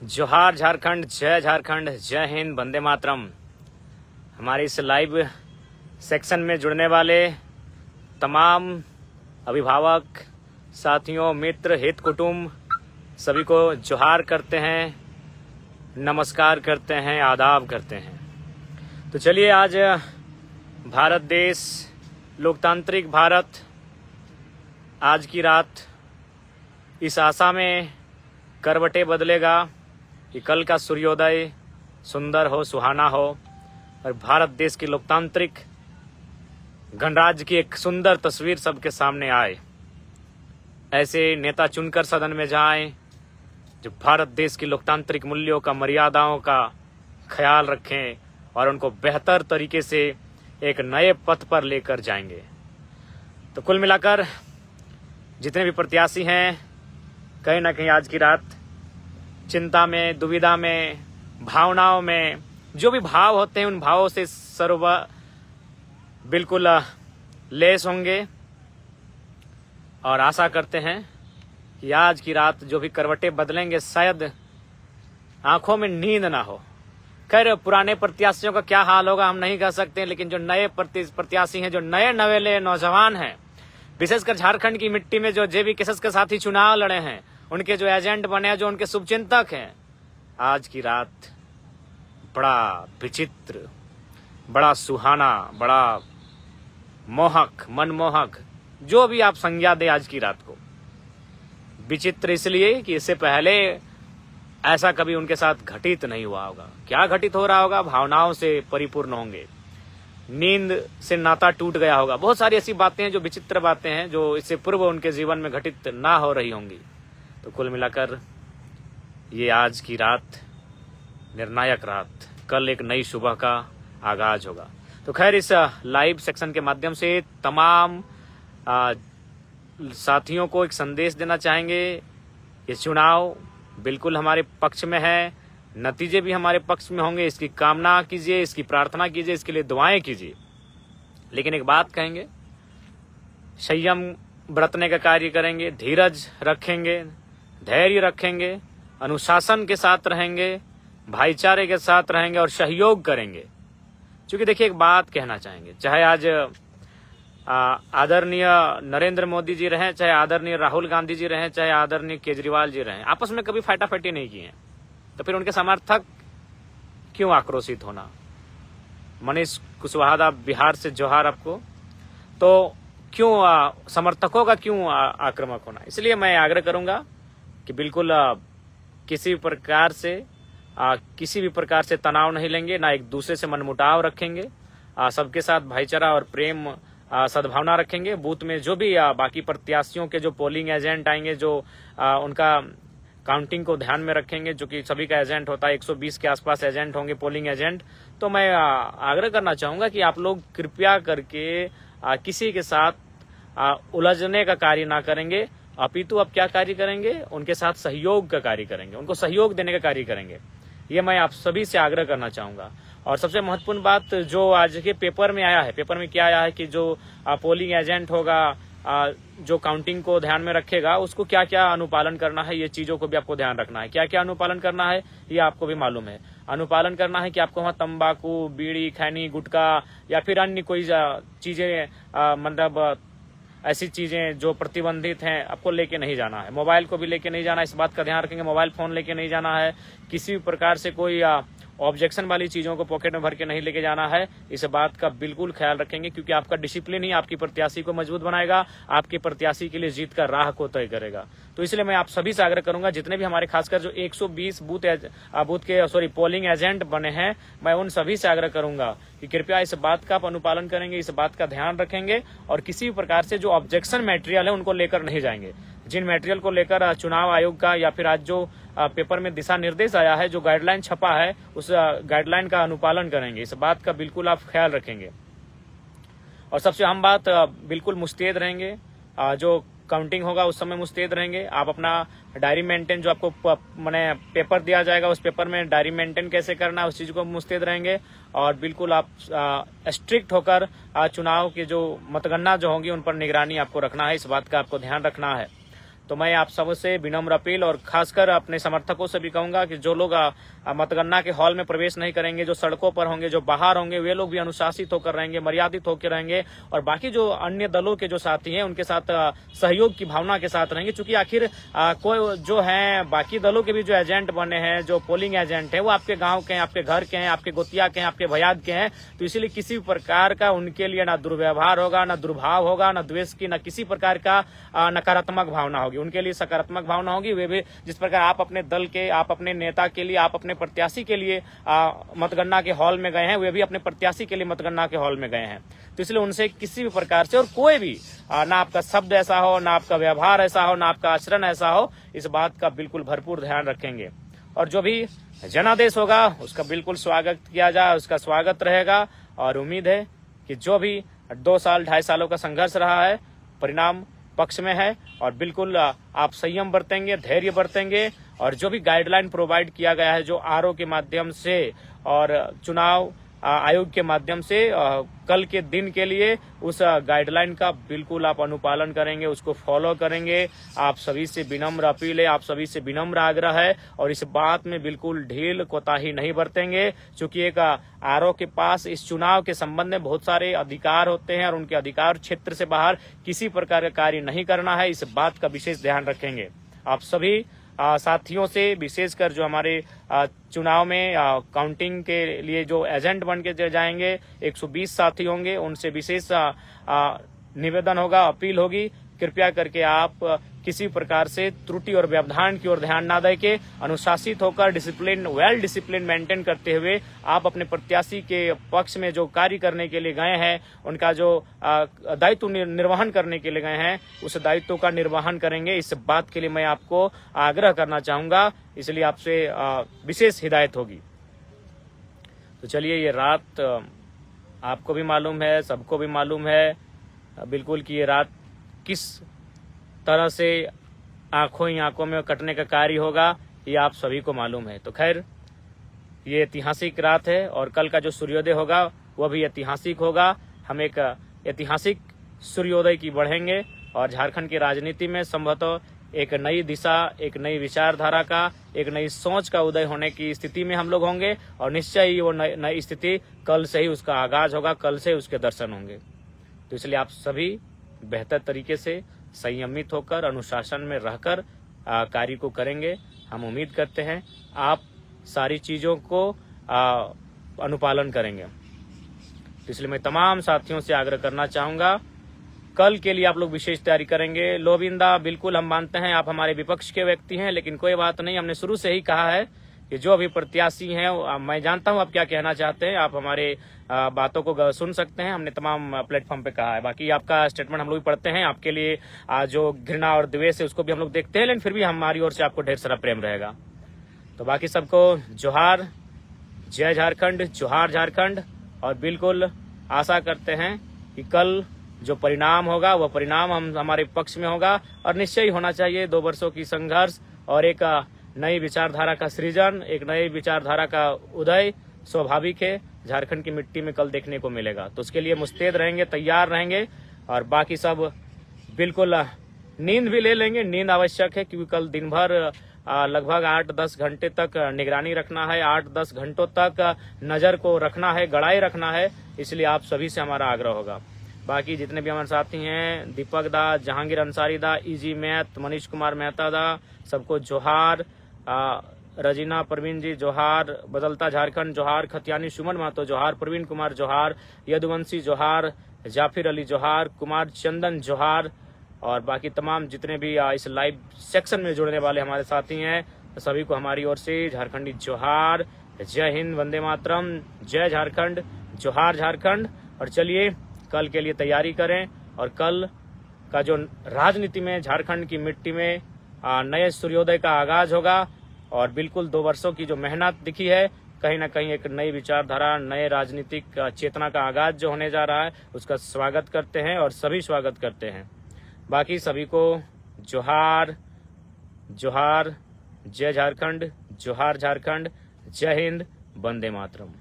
जोहार झारखंड, जय झारखंड, जय हिंद, वंदे मातरम। हमारे इस लाइव सेक्शन में जुड़ने वाले तमाम अभिभावक साथियों, मित्र, हित कुटुंब सभी को जोहार करते हैं, नमस्कार करते हैं, आदाब करते हैं। तो चलिए, आज भारत देश, लोकतांत्रिक भारत आज की रात इस आशा में करवटें बदलेगा कि कल का सूर्योदय सुंदर हो, सुहाना हो और भारत देश की लोकतांत्रिक गणराज्य की एक सुंदर तस्वीर सबके सामने आए। ऐसे नेता चुनकर सदन में जाएं जो भारत देश की लोकतांत्रिक मूल्यों का, मर्यादाओं का ख्याल रखें और उनको बेहतर तरीके से एक नए पथ पर लेकर जाएंगे। तो कुल मिलाकर जितने भी प्रत्याशी हैं, कहीं ना कहीं आज की रात चिंता में, दुविधा में, भावनाओं में, जो भी भाव होते हैं उन भावों से बिल्कुल लेस होंगे और आशा करते हैं कि आज की रात जो भी करवटें बदलेंगे शायद आंखों में नींद ना हो। खैर, पुराने प्रत्याशियों का क्या हाल होगा हम नहीं कह सकते, लेकिन जो नए प्रत्याशी हैं, जो नए नवेले नौजवान हैं, विशेषकर झारखंड की मिट्टी में जो जेबी केसस के साथ ही चुनाव लड़े हैं, उनके जो एजेंट बने हैं, जो उनके शुभचिंतक हैं, आज की रात बड़ा विचित्र, बड़ा सुहाना, बड़ा मोहक, मनमोहक, जो भी आप संज्ञा दे आज की रात को। विचित्र इसलिए कि इससे पहले ऐसा कभी उनके साथ घटित नहीं हुआ होगा। क्या घटित हो रहा होगा? भावनाओं से परिपूर्ण होंगे, नींद से नाता टूट गया होगा। बहुत सारी ऐसी बातें हैं जो विचित्र बातें हैं, जो इससे पूर्व उनके जीवन में घटित ना हो रही होंगी। तो कुल मिलाकर ये आज की रात निर्णायक रात, कल एक नई सुबह का आगाज होगा। तो खैर, इस लाइव सेक्शन के माध्यम से तमाम साथियों को एक संदेश देना चाहेंगे। ये चुनाव बिल्कुल हमारे पक्ष में है, नतीजे भी हमारे पक्ष में होंगे। इसकी कामना कीजिए, इसकी प्रार्थना कीजिए, इसके लिए दुआएं कीजिए। लेकिन एक बात कहेंगे, संयम बरतने का कार्य करेंगे, धीरज रखेंगे, धैर्य रखेंगे, अनुशासन के साथ रहेंगे, भाईचारे के साथ रहेंगे और सहयोग करेंगे। क्योंकि देखिए, एक बात कहना चाहेंगे, चाहे आज आदरणीय नरेंद्र मोदी जी रहें, चाहे आदरणीय राहुल गांधी जी रहें, चाहे आदरणीय केजरीवाल जी रहें, आपस में कभी फाटाफाटी नहीं की है। तो फिर उनके समर्थक क्यों आक्रोशित होना? मनीष कुशवाहा, बिहार से जोहार आपको। तो क्यों समर्थकों का क्यों आक्रामक होना? इसलिए मैं आग्रह करूंगा कि बिल्कुल किसी भी प्रकार से तनाव नहीं लेंगे, ना एक दूसरे से मनमुटाव रखेंगे, सबके साथ भाईचारा और प्रेम, सद्भावना रखेंगे। बूथ में जो भी बाकी प्रत्याशियों के जो पोलिंग एजेंट आएंगे, जो उनका काउंटिंग को ध्यान में रखेंगे, जो कि सभी का एजेंट होता है, 120 के आसपास एजेंट होंगे, पोलिंग एजेंट। तो मैं आग्रह करना चाहूंगा कि आप लोग कृपया करके किसी के साथ उलझने का कार्य ना करेंगे, अपितु आप क्या कार्य करेंगे? उनके साथ सहयोग का कार्य करेंगे, उनको सहयोग देने का कार्य करेंगे। ये मैं आप सभी से आग्रह करना चाहूंगा। और सबसे महत्वपूर्ण बात जो आज के पेपर में आया है, पेपर में क्या आया है कि जो पोलिंग एजेंट होगा, जो काउंटिंग को ध्यान में रखेगा, उसको क्या क्या अनुपालन करना है, ये चीजों को भी आपको ध्यान रखना है। क्या क्या अनुपालन करना है ये आपको भी मालूम है। अनुपालन करना है कि आपको वहाँ तंबाकू, बीड़ी, खैनी, गुटखा या फिर अन्य कोई चीजें, मतलब ऐसी चीजें जो प्रतिबंधित हैं, आपको लेके नहीं जाना है। मोबाइल को भी लेके नहीं जाना है, इस बात का ध्यान रखेंगे। मोबाइल फोन लेके नहीं जाना है, किसी भी प्रकार से कोई ऑब्जेक्शन वाली चीजों को पॉकेट में भर के नहीं लेके जाना है। इस बात का बिल्कुल ख्याल रखेंगे, क्योंकि आपका डिसिप्लिन ही आपकी प्रत्याशी को मजबूत बनाएगा, आपके प्रत्याशी के लिए जीत का राह को तय करेगा। तो इसलिए मैं आप सभी से आग्रह करूंगा, जितने भी हमारे खासकर जो 120 पोलिंग एजेंट बने हैं, मैं उन सभी से आग्रह करूंगा कि कृपया इस बात का आप अनुपालन करेंगे, इस बात का ध्यान रखेंगे और किसी भी प्रकार से जो ऑब्जेक्शन मटेरियल है उनको लेकर नहीं जाएंगे। जिन मटेरियल को लेकर चुनाव आयोग का या फिर आज जो पेपर में दिशा निर्देश आया है, जो गाइडलाइन छपा है, उस गाइडलाइन का अनुपालन करेंगे। इस बात का बिल्कुल आप ख्याल रखेंगे। और सबसे अहम बात, बिल्कुल मुस्तैद रहेंगे। जो काउंटिंग होगा उस समय मुस्तैद रहेंगे। आप अपना डायरी मेंटेन, जो आपको मैंने पेपर दिया जाएगा, उस पेपर में डायरी मेंटेन कैसे करना है, उस चीज को मुस्तैद रहेंगे। और बिल्कुल आप स्ट्रिक्ट होकर चुनाव के जो मतगणना जो होंगी उन पर निगरानी आपको रखना है, इस बात का आपको ध्यान रखना है। तो मैं आप सबसे विनम्र अपील और खासकर अपने समर्थकों से भी कहूंगा कि जो लोग मतगणना के हॉल में प्रवेश नहीं करेंगे, जो सड़कों पर होंगे, जो बाहर होंगे, वे लोग भी अनुशासित होकर रहेंगे, मर्यादित होकर रहेंगे और बाकी जो अन्य दलों के जो साथी हैं उनके साथ सहयोग की भावना के साथ रहेंगे। चूंकि आखिर कोई जो है बाकी दलों के भी जो एजेंट बने हैं, जो पोलिंग एजेंट है, वो आपके गाँव के हैं, आपके घर के हैं, आपके गोतिया के हैं, आपके भयाद के हैं। तो इसीलिए किसी प्रकार का उनके लिए ना दुर्व्यवहार होगा, ना दुर्भाव होगा, ना द्वेष की, ना किसी प्रकार का नकारात्मक भावना होगी। उनके लिए सकारात्मक भावना होगी। वे भी जिस प्रकार आप अपने दल के, आप अपने नेता के लिए, आप अपने प्रत्याशी के लिए मतगणना के हॉल में गए हैं, वे भी अपने प्रत्याशी के लिए मतगणना के हॉल में गए हैं। तो इसलिए उनसे किसी भी प्रकार से और कोई भी ना आपका शब्द ऐसा हो, ना आपका व्यवहार ऐसा हो, ना आपका आचरण ऐसा हो, इस बात का बिल्कुल भरपूर ध्यान रखेंगे। और जो भी जनादेश होगा उसका बिल्कुल स्वागत किया जाए, उसका स्वागत रहेगा। और उम्मीद है कि जो भी 2 साल 2.5 सालों का संघर्ष रहा है, परिणाम पक्ष में है और बिल्कुल आप संयम बरतेंगे, धैर्य बरतेंगे और जो भी गाइडलाइन प्रोवाइड किया गया है, जो आरओ के माध्यम से और चुनाव आयोग के माध्यम से कल के दिन के लिए उस गाइडलाइन का बिल्कुल आप अनुपालन करेंगे, उसको फॉलो करेंगे। आप सभी से विनम्र अपील है, आप सभी से विनम्र आग्रह है और इस बात में बिल्कुल ढील कोताही नहीं बरतेंगे। चूंकि एक आरओ के पास इस चुनाव के संबंध में बहुत सारे अधिकार होते हैं और उनके अधिकार क्षेत्र से बाहर किसी प्रकार का कार्य नहीं करना है, इस बात का विशेष ध्यान रखेंगे। आप सभी साथियों से, विशेषकर जो हमारे चुनाव में काउंटिंग के लिए जो एजेंट बन के जाएंगे 120 साथी होंगे, उनसे विशेष निवेदन होगा, अपील होगी, कृपया करके आप किसी प्रकार से त्रुटि और व्यवधान की ओर ध्यान न दें के अनुशासित होकर डिसिप्लिन, वेल डिसिप्लिन मेंटेन करते हुए आप अपने प्रत्याशी के पक्ष में जो कार्य करने के लिए गए हैं, उनका जो दायित्व निर्वहन करने के लिए गए हैं, उस दायित्व का निर्वहन करेंगे। इस बात के लिए मैं आपको आग्रह करना चाहूंगा, इसलिए आपसे विशेष हिदायत होगी। तो चलिए, ये रात आपको भी मालूम है, सबको भी मालूम है बिल्कुल कि ये रात किस तरह से आंखों ही आंखों में कटने का कार्य होगा, ये आप सभी को मालूम है। तो खैर, ये ऐतिहासिक रात है और कल का जो सूर्योदय होगा वह भी ऐतिहासिक होगा। हम एक ऐतिहासिक सूर्योदय की बढ़ेंगे और झारखंड की राजनीति में संभवतः एक नई दिशा, एक नई विचारधारा का, एक नई सोच का उदय होने की स्थिति में हम लोग होंगे और निश्चय ही वो नई स्थिति कल से ही उसका आगाज होगा, कल से उसके दर्शन होंगे। तो इसलिए आप सभी बेहतर तरीके से संयमित होकर, अनुशासन में रहकर कार्य को करेंगे। हम उम्मीद करते हैं आप सारी चीजों को अनुपालन करेंगे। तो इसलिए मैं तमाम साथियों से आग्रह करना चाहूंगा, कल के लिए आप लोग विशेष तैयारी करेंगे। लोबिंदा, बिल्कुल हम मानते हैं आप हमारे विपक्ष के व्यक्ति हैं, लेकिन कोई बात नहीं, हमने शुरू से ही कहा है कि जो अभी प्रत्याशी हैं, मैं जानता हूं आप क्या कहना चाहते हैं, आप हमारे बातों को सुन सकते हैं, हमने तमाम प्लेटफॉर्म पे कहा है। बाकी आपका स्टेटमेंट हम लोग भी पढ़ते हैं, आपके लिए जो घृणा और द्वेष है उसको भी हम लोग देखते हैं, लेकिन फिर भी हमारी ओर से आपको ढेर सारा प्रेम रहेगा। तो बाकी सबको जोहार, जय झारखंड, जोहार झारखंड। और बिल्कुल आशा करते हैं कि कल जो परिणाम होगा वह परिणाम हमारे पक्ष में होगा और निश्चय ही होना चाहिए। 2 वर्षों की संघर्ष और एक नई विचारधारा का सृजन, एक नई विचारधारा का उदय स्वाभाविक है, झारखंड की मिट्टी में कल देखने को मिलेगा। तो उसके लिए मुस्तैद रहेंगे, तैयार रहेंगे और बाकी सब बिल्कुल नींद भी ले लेंगे। नींद आवश्यक है क्योंकि कल दिन भर लगभग 8-10 घंटे तक निगरानी रखना है, 8-10 घंटों तक नजर को रखना है, गड़ाई रखना है। इसलिए आप सभी से हमारा आग्रह होगा। बाकी जितने भी हमारे साथी हैं, दीपक दा, जहांगीर अंसारी दा, इजी मैथ, मनीष कुमार मेहता दा, सबको जोहार। रजीना परवीन जी जोहार, बदलता झारखंड जोहार, खतियानी सुमन महतो जोहार, प्रवीण कुमार जोहार, यदुवंशी जोहार, जाफिर अली जोहार, कुमार चंदन जोहार और बाकी तमाम जितने भी इस लाइव सेक्शन में जुड़ने वाले हमारे साथी हैं, सभी को हमारी ओर से झारखंडी जोहार। जय हिंद, वंदे मातरम, जय झारखंड, जोहार झारखंड। और चलिए, कल के लिए तैयारी करें और कल का जो राजनीति में, झारखंड की मिट्टी में नए सूर्योदय का आगाज होगा और बिल्कुल 2 वर्षों की जो मेहनत दिखी है, कहीं ना कहीं एक नई विचारधारा, नए राजनीतिक चेतना का आगाज जो होने जा रहा है, उसका स्वागत करते हैं और सभी स्वागत करते हैं। बाकी सभी को जोहार, जोहार, जय झारखंड, जोहार झारखंड, जय हिंद, वंदे मातरम।